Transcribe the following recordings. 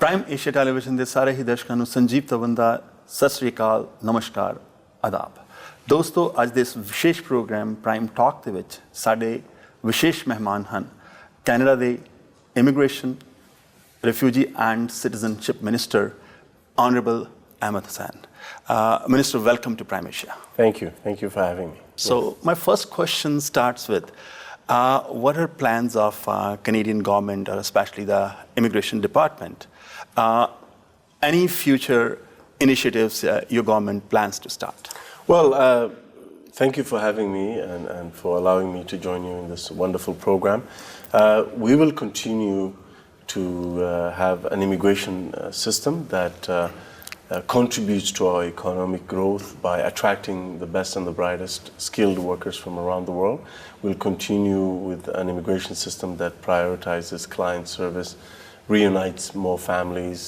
Prime Asia television ਦੇ ਸਾਰੇ ਹੀ ਦਰਸ਼ਕਾਂ ਨੂੰ ਸੰਜੀਵ ਤਵਨ ਦਾ ਸਤਿ ਸ੍ਰੀ ਅਕਾਲ, ਨਮਸਕਾਰ, ਆਦਾਬ। ਦੋਸਤੋ, ਅੱਜ ਦੇ ਇਸ ਵਿਸ਼ੇਸ਼ ਪ੍ਰੋਗਰਾਮ ਪ੍ਰਾਈਮ ਟਾਕ ਦੇ ਵਿੱਚ ਸਾਡੇ ਵਿਸ਼ੇਸ਼ ਮਹਿਮਾਨ ਹਨ ਕੈਨੇਡਾ ਦੇ immigration, refugee and citizenship minister Honorable Ahmed Hussain. Minister, welcome to Prime Asia. Thank you. Thank you for having me. So my first question starts with, what are plans of Canadian government, or especially the Immigration Department? Any future initiatives your government plans to start? Well, thank you for having me and for allowing me to join you in this wonderful program. We will continue to have an immigration system that contributes to our economic growth by attracting the best and the brightest skilled workers from around the world. We'll continue with an immigration system that prioritizes client service, reunites more families,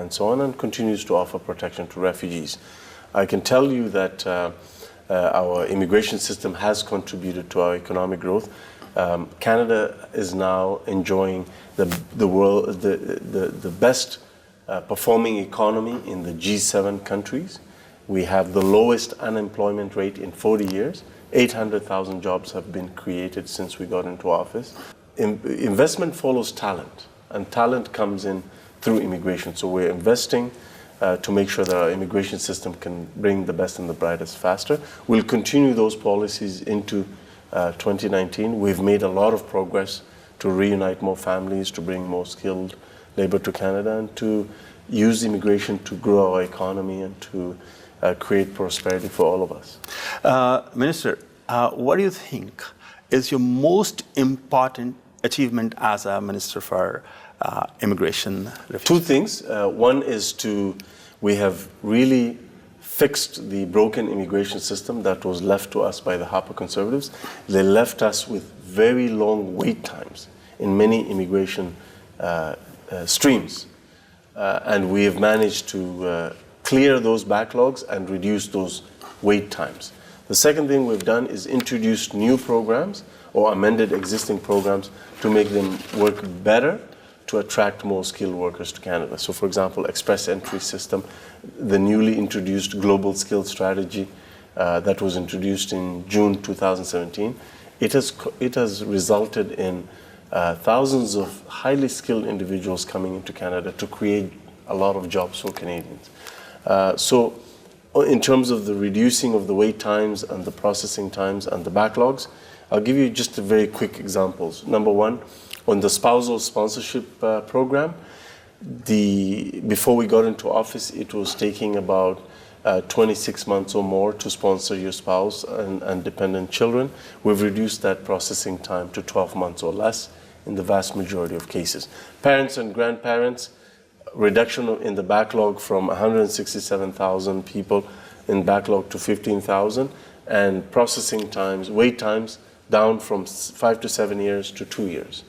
and so on, and continues to offer protection to refugees. I can tell you that our immigration system has contributed to our economic growth. Canada is now enjoying the best performing economy in the G7 countries. We have the lowest unemployment rate in 40 years. 800,000 jobs have been created since we got into office. Investment follows talent, and talent comes in through immigration. So we're investing to make sure that our immigration system can bring the best and the brightest faster. We'll continue those policies into 2019. We've made a lot of progress to reunite more families, to bring more skilled labor to Canada, and to use immigration to grow our economy and to create prosperity for all of us. Minister, what do you think is your most important achievement as a minister for immigration? Two things. One is we have really fixed the broken immigration system that was left to us by the Harper Conservatives. They left us with very long wait times in many immigration streams. And we have managed to clear those backlogs and reduce those wait times. The second thing we've done is introduced new programs or amended existing programs to make them work better, to attract more skilled workers to Canada. So, for example, express entry system, the newly introduced global skills strategy that was introduced in June 2017, it has resulted in thousands of highly skilled individuals coming into Canada to create a lot of jobs for Canadians. So, in terms of the reducing of the wait times and the processing times and the backlogs, I'll give you just a very quick examples. Number one, on the spousal sponsorship program, before we got into office, it was taking about 26 months or more to sponsor your spouse and dependent children. We've reduced that processing time to 12 months or less in the vast majority of cases. Parents and grandparents, reduction in the backlog from 167,000 people in backlog to 15,000, and processing times, wait times, down from 5 to 7 years to 2 years.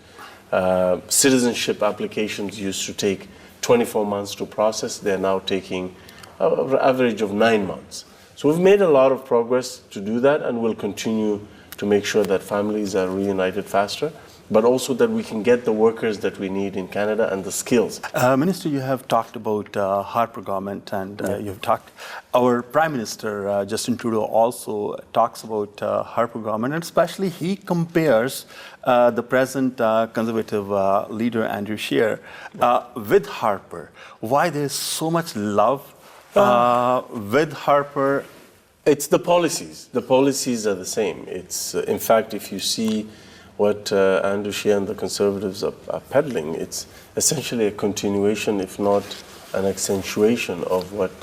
Citizenship applications used to take 24 months to process. They're now taking an average of 9 months. So we've made a lot of progress to do that, and we'll continue to make sure that families are reunited faster, but also that we can get the workers that we need in Canada and the skills. Minister, you have talked about Harper government, and you've talked, our Prime Minister, Justin Trudeau, also talks about Harper government, and especially he compares the present Conservative leader, Andrew Scheer, with Harper. Why there's so much love with Harper? It's the policies. The policies are the same. It's, in fact, if you see what Andrew Scheer and the Conservatives are peddling, it's essentially a continuation, if not an accentuation, of what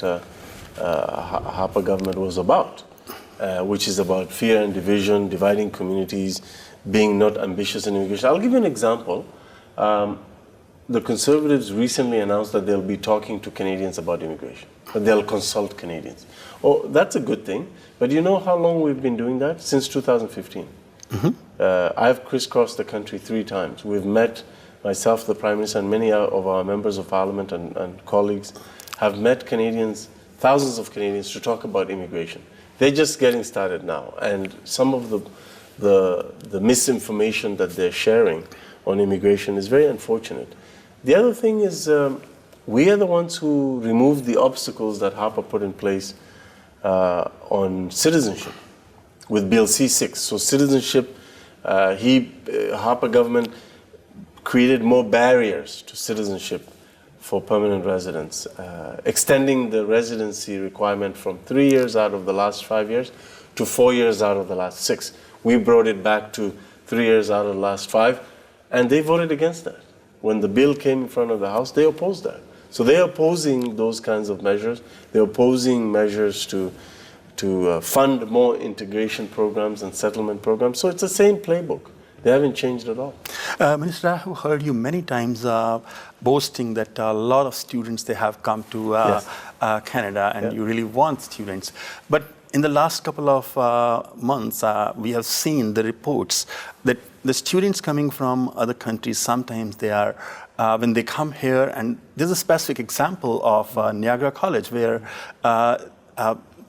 Harper government was about, which is about fear and division, dividing communities, being not ambitious in immigration. I'll give you an example. The Conservatives recently announced that they'll be talking to Canadians about immigration, that they'll consult Canadians. Oh, that's a good thing, but you know how long we've been doing that? Since 2015. Mm-hmm. I've crisscrossed the country 3 times. We've met, myself, the Prime Minister, and many of our members of Parliament and colleagues have met Canadians, thousands of Canadians, to talk about immigration. They're just getting started now, and some of the misinformation that they're sharing on immigration is very unfortunate. The other thing is we are the ones who removed the obstacles that Harper put in place on citizenship with Bill C6. So citizenship, Harper government created more barriers to citizenship for permanent residents, extending the residency requirement from 3 years out of the last 5 years to 4 years out of the last 6. We brought it back to 3 years out of the last 5, and they voted against that. When the bill came in front of the House, they opposed that. So they're opposing those kinds of measures. They're opposing measures to fund more integration programs and settlement programs. So it's the same playbook. They haven't changed at all. Minister, I have heard you many times boasting that a lot of students, they have come to Canada, and you really want students. But in the last couple of months, we have seen the reports that the students coming from other countries, sometimes they are, when they come here, and there's a specific example of Niagara College where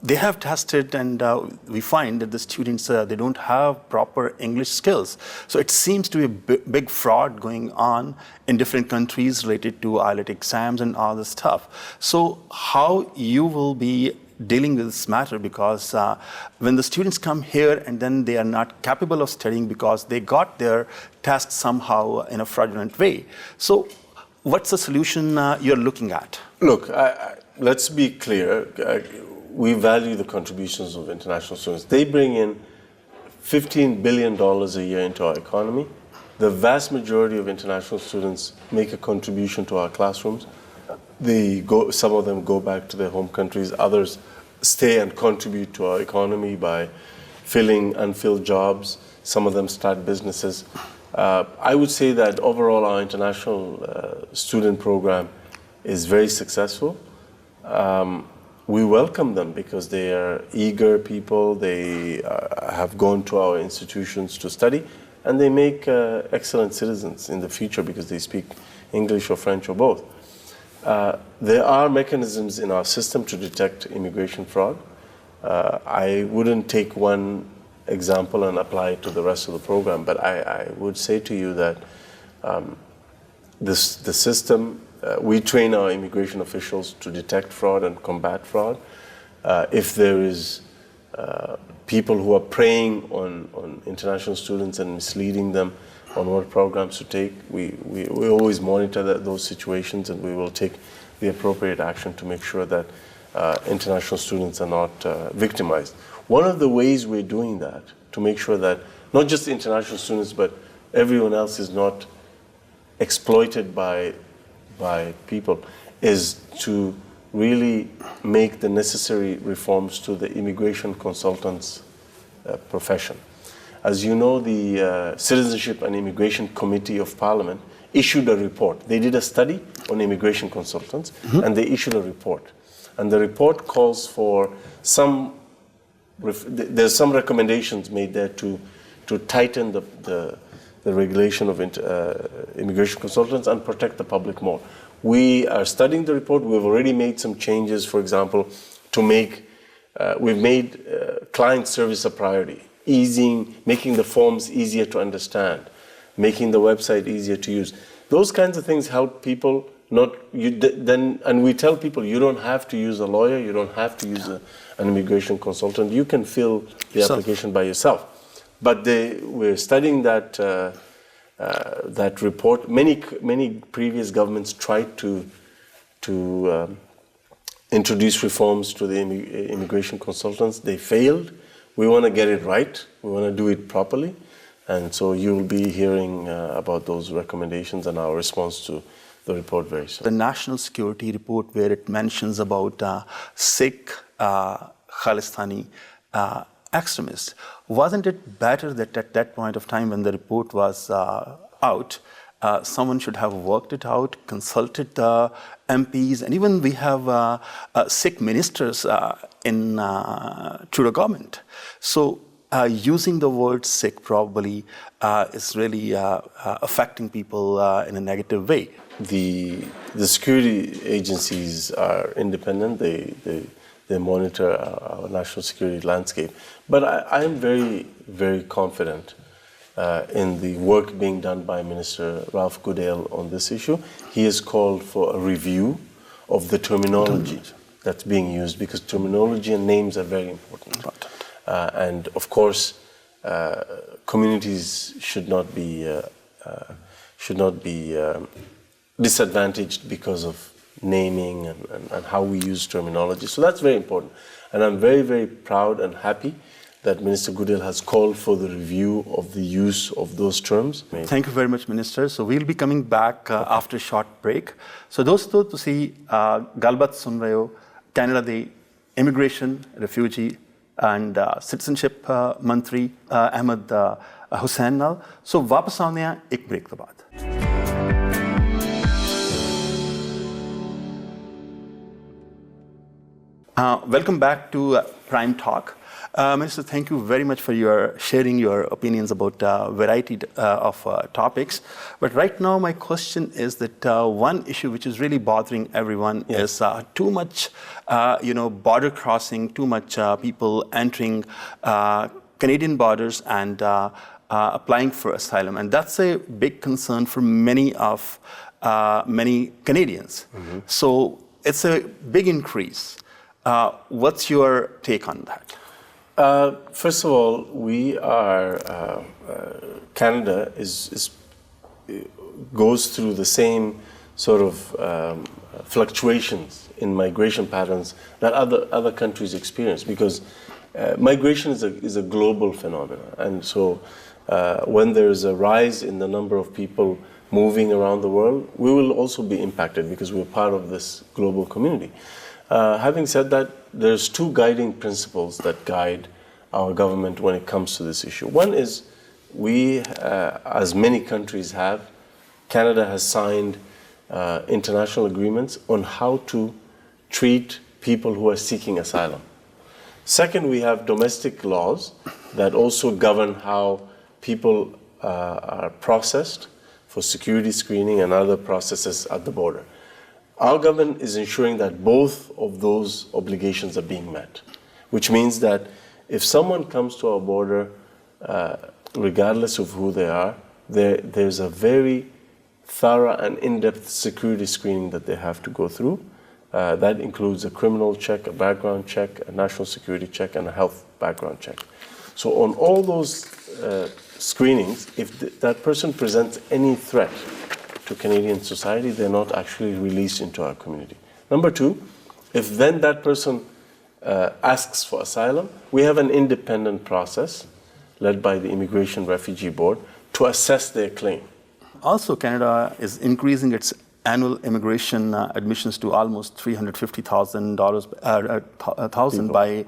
they have tested, and we find that the students, they don't have proper English skills. So it seems to be a big fraud going on in different countries related to IELTS exams and all this stuff. So how you will be dealing with this matter, because when the students come here and then they are not capable of studying because they got their test somehow in a fraudulent way. So what's the solution you're looking at? Look, let's be clear. We value the contributions of international students. They bring in $15 billion a year into our economy. The vast majority of international students make a contribution to our classrooms. Some of them go back to their home countries. Others stay and contribute to our economy by filling unfilled jobs. Some of them start businesses. I would say that overall our international student program is very successful. We welcome them because they are eager people. They have gone to our institutions to study, and they make excellent citizens in the future because they speak English or French or both. There are mechanisms in our system to detect immigration fraud. I wouldn't take one example and apply it to the rest of the program, but I would say to you that the system, we train our immigration officials to detect fraud and combat fraud. If there is people who are preying on international students and misleading them on what programs to take, we always monitor those situations, and we will take the appropriate action to make sure that international students are not victimized. One of the ways we're doing that, to make sure that not just international students, but everyone else is not exploited by people, is to really make the necessary reforms to the immigration consultants profession. As you know, the Citizenship and Immigration Committee of Parliament issued a report. They did a study on immigration consultants, and they issued a report. And the report calls for there's some recommendations made there to tighten the regulation of immigration consultants and protect the public more. We are studying the report. We've already made some changes, for example, we've made client service a priority, making the forms easier to understand, making the website easier to use. Those kinds of things help people. And we tell people you don't have to use a lawyer, you don't have to use an immigration consultant. You can fill the application by yourself. But we're studying that report. Many previous governments tried to introduce reforms to the immigration consultants. They failed. We want to get it right. We want to do it properly. And so you will be hearing about those recommendations and our response to the report very soon. The national security report, where it mentions about Sikh Khalistani extremists, wasn't it better that at that point of time when the report was out, someone should have worked it out, consulted the MPs, and even we have Sikh ministers in Trudeau government. So using the word Sikh probably is really affecting people in a negative way. The security agencies are independent. They monitor our national security landscape. But I am very, very confident in the work being done by Minister Ralph Goodale on this issue. He has called for a review of the terminology that's being used, because terminology and names are very important. And of course, communities should not be disadvantaged because of naming and how we use terminology. So that's very important. And I'm very, very proud and happy that Minister Goodale has called for the review of the use of those terms. Thank you very much, Minister. So we'll be coming back after a short break. So दोस्तों तुसी गलबात सुन रहे हो Canada they immigration, refugee and citizenship मंत्री अहमद हुसैन नाल. So वापस आने हैं एक ब्रेक के बाद. Welcome back to Prime Talk. Minister, thank you very much for sharing your opinions about variety of topics. But right now, my question is that one issue which is really bothering everyone is too much, border crossing, too much people entering Canadian borders and applying for asylum, and that's a big concern for many Canadians. Mm-hmm. So it's a big increase. What's your take on that? First of all, we are Canada goes through the same sort of fluctuations in migration patterns that other countries experience, because migration is a global phenomenon, and so when there is a rise in the number of people moving around the world, we will also be impacted because we're part of this global community. Having said that, there's two guiding principles that guide our government when it comes to this issue. One is we, as many countries have, Canada has signed international agreements on how to treat people who are seeking asylum. Second, we have domestic laws that also govern how people are processed for security screening and other processes at the border. Our government is ensuring that both of those obligations are being met, which means that if someone comes to our border, regardless of who they are, there's a very thorough and in-depth security screening that they have to go through. That includes a criminal check, a background check, a national security check, and a health background check. So on all those screenings, if that person presents any threat to Canadian society, they're not actually released into our community. Number two, if then that person asks for asylum, we have an independent process led by the Immigration Refugee Board to assess their claim. Also, Canada is increasing its annual immigration admissions to almost 350,000 by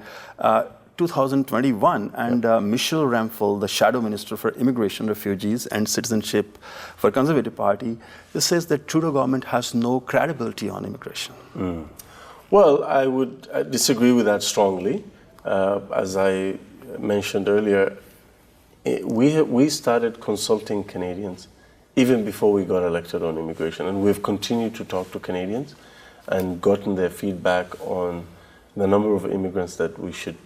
2021, and Michelle Ramphel, the Shadow Minister for Immigration, Refugees and Citizenship for Conservative Party, says that Trudeau government has no credibility on immigration. Well, I would disagree with that strongly. As I mentioned earlier, we started consulting Canadians even before we got elected on immigration, and we've continued to talk to Canadians and gotten their feedback on the number of immigrants that we should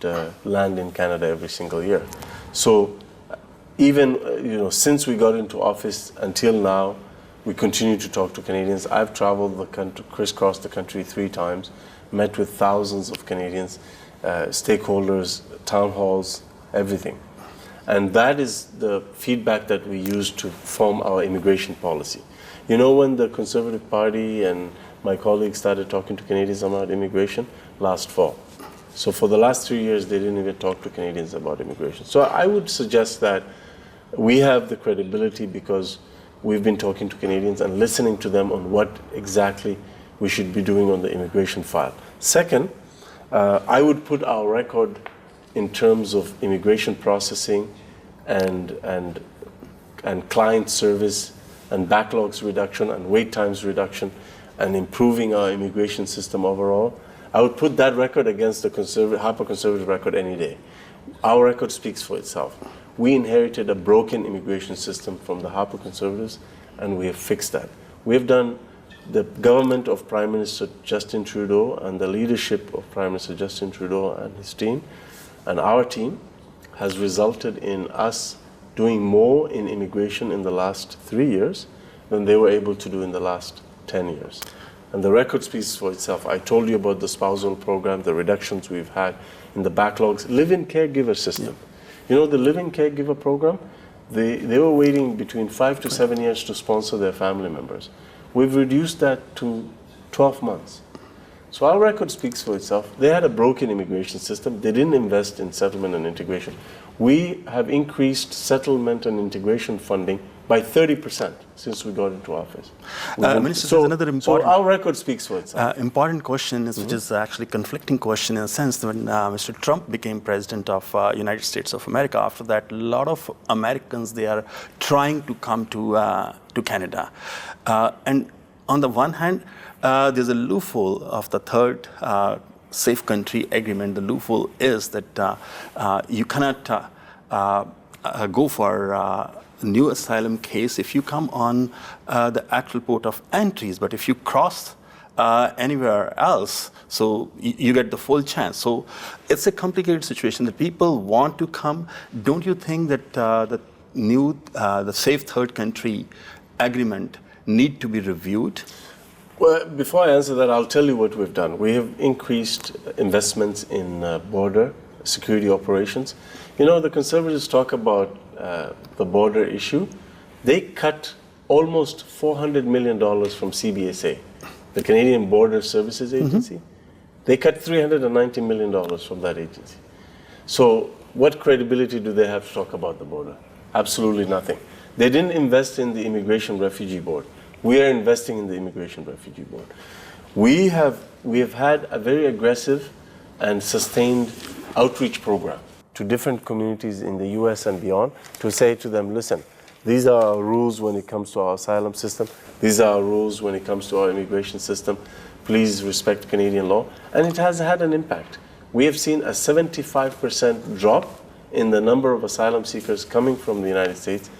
land in Canada every single year. So even since we got into office until now, we continue to talk to Canadians. I've traveled the country, crisscrossed the country 3 times, met with thousands of Canadians, stakeholders, town halls, everything. And that is the feedback that we use to form our immigration policy. You know, when the Conservative Party and my colleagues started talking to Canadians about immigration? Last fall. So for the last 3 years, they didn't even talk to Canadians about immigration. So I would suggest that we have the credibility because we've been talking to Canadians and listening to them on what exactly we should be doing on the immigration file. Second, I would put our record in terms of immigration processing and client service and backlogs reduction and wait times reduction and improving our immigration system overall. I would put that record against the Harper Conservative record any day. Our record speaks for itself. We inherited a broken immigration system from the Harper Conservatives, and we have fixed that. We have done, the government of Prime Minister Justin Trudeau and the leadership of Prime Minister Justin Trudeau and his team and our team has resulted in us doing more in immigration in the last 3 years than they were able to do in the last 10 years. And the record speaks for itself. I told you about the spousal program, the reductions we've had in the backlogs, live-in caregiver system. You know, the live-in caregiver program, they were waiting between 5 to 7 years to sponsor their family members. We've reduced that to 12 months. So our record speaks for itself. They had a broken immigration system. They didn't invest in settlement and integration. We have increased settlement and integration funding by 30% since we got into office. Minister, there's another important... So our record speaks for itself. Important question, which is actually conflicting question in a sense. When Mr. Trump became president of United States of America, after that, a lot of Americans, they are trying to come to Canada. And on the one hand, there's a loophole of the third safe country agreement. The loophole is that you cannot go for new asylum case if you come on the actual port of entries, but if you cross anywhere else, so you get the full chance. So it's a complicated situation that people want to come. Don't you think that the safe third country agreement need to be reviewed? Well, before I answer that, I'll tell you what we've done. We have increased investments in border security operations. You know, the Conservatives talk about the border issue. They cut almost $400 million from CBSA, the Canadian Border Services Agency. They cut $390 million from that agency. So what credibility do they have to talk about the border? Absolutely nothing. They didn't invest in the Immigration Refugee Board. We are investing in the Immigration Refugee Board. We have had a very aggressive and sustained outreach program to different communities in the US and beyond to say to them, listen, these are our rules when it comes to our asylum system. These are our rules when it comes to our immigration system. Please respect Canadian law. And it has had an impact. We have seen a 75% drop in the number of asylum seekers coming from the United States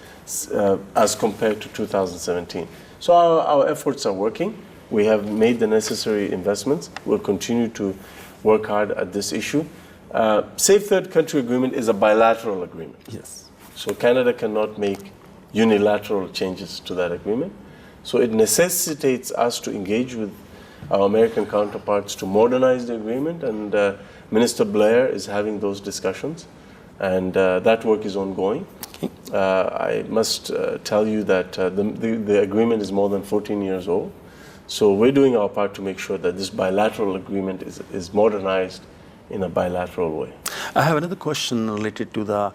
as compared to 2017. So our efforts are working. We have made the necessary investments. We'll continue to work hard at this issue. Safe Third Country Agreement is a bilateral agreement. Yes. So Canada cannot make unilateral changes to that agreement. So it necessitates us to engage with our American counterparts to modernize the agreement, and Minister Blair is having those discussions, and that work is ongoing. I must tell you that the agreement is more than 14 years old. So we're doing our part to make sure that this bilateral agreement is modernized in a bilateral way. I have another question related to the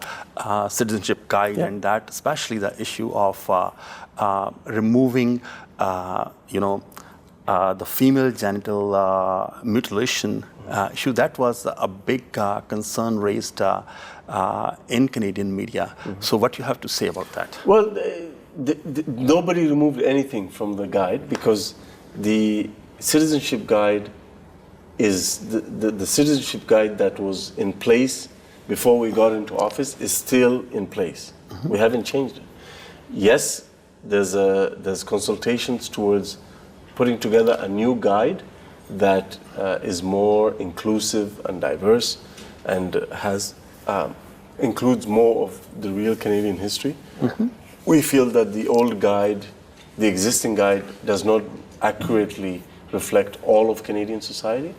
citizenship guide, and that especially the issue of removing, the female genital mutilation issue. That was a big concern raised in Canadian media. So what you have to say about that? Well, nobody removed anything from the guide, because the citizenship guide is the citizenship guide that was in place before we got into office is still in place. We haven't changed it. Yes, there's consultations towards putting together a new guide that is more inclusive and diverse and includes more of the real Canadian history. We feel that the old guide, the existing guide, does not accurately reflect all of Canadian society.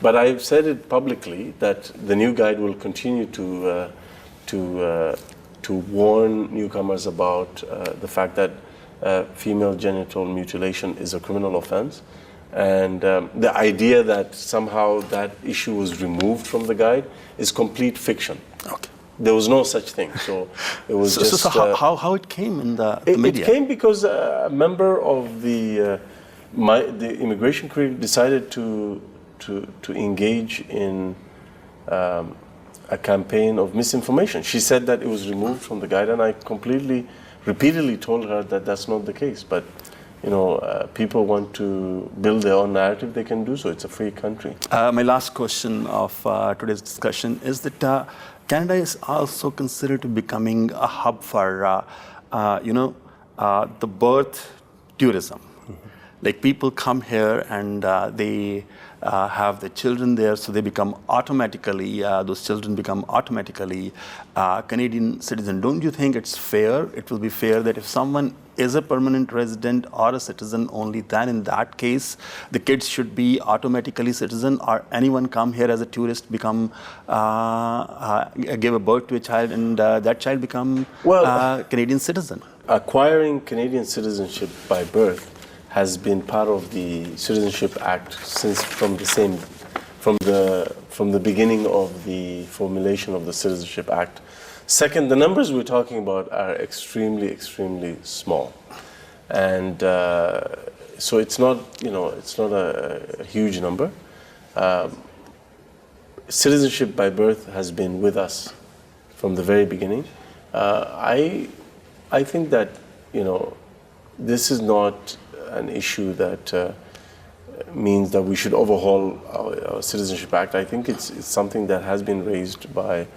But I've said it publicly that the new guide will continue to warn newcomers about the fact that female genital mutilation is a criminal offense. And the idea that somehow that issue was removed from the guide is complete fiction. Okay. There was no such thing. So it was So how it came in the media? It came because a member of the immigration committee decided to engage in a campaign of misinformation. She said that it was removed from the guide, and I repeatedly told her that that's not the case. But people want to build their own narrative, they can do so. It's a free country. My last question of today's discussion is that Canada is also considered to becoming a hub for, the birth tourism. Like people come here and they have the children there, so they become automatically, those children become automatically Canadian citizen. Don't you think it's fair? It will be fair that if someone is a permanent resident or a citizen only, then in that case, the kids should be automatically citizen, or anyone come here as a tourist become, give a birth to a child and that child become Canadian citizen? Acquiring Canadian citizenship by birth has been part of the Citizenship Act from the beginning of the formulation of the Citizenship Act. Second, the numbers we're talking about are extremely small, and so it's not a huge number. Citizenship by birth has been with us from the very beginning. I think that this is not an issue that means that we should overhaul our Citizenship Act. I think it's something that has been raised by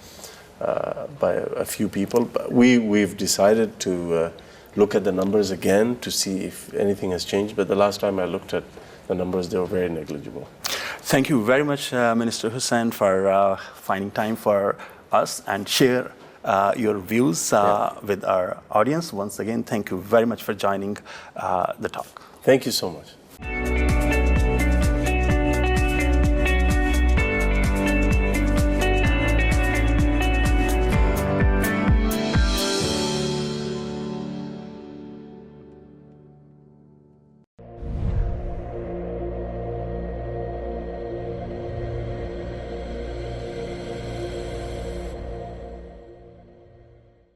a few people. But we've decided to look at the numbers again to see if anything has changed. But the last time I looked at the numbers, they were very negligible. Thank you very much, Minister Hussain, for finding time for us and share your views with our audience. Once again, thank you very much for joining the talk. Thank you so much.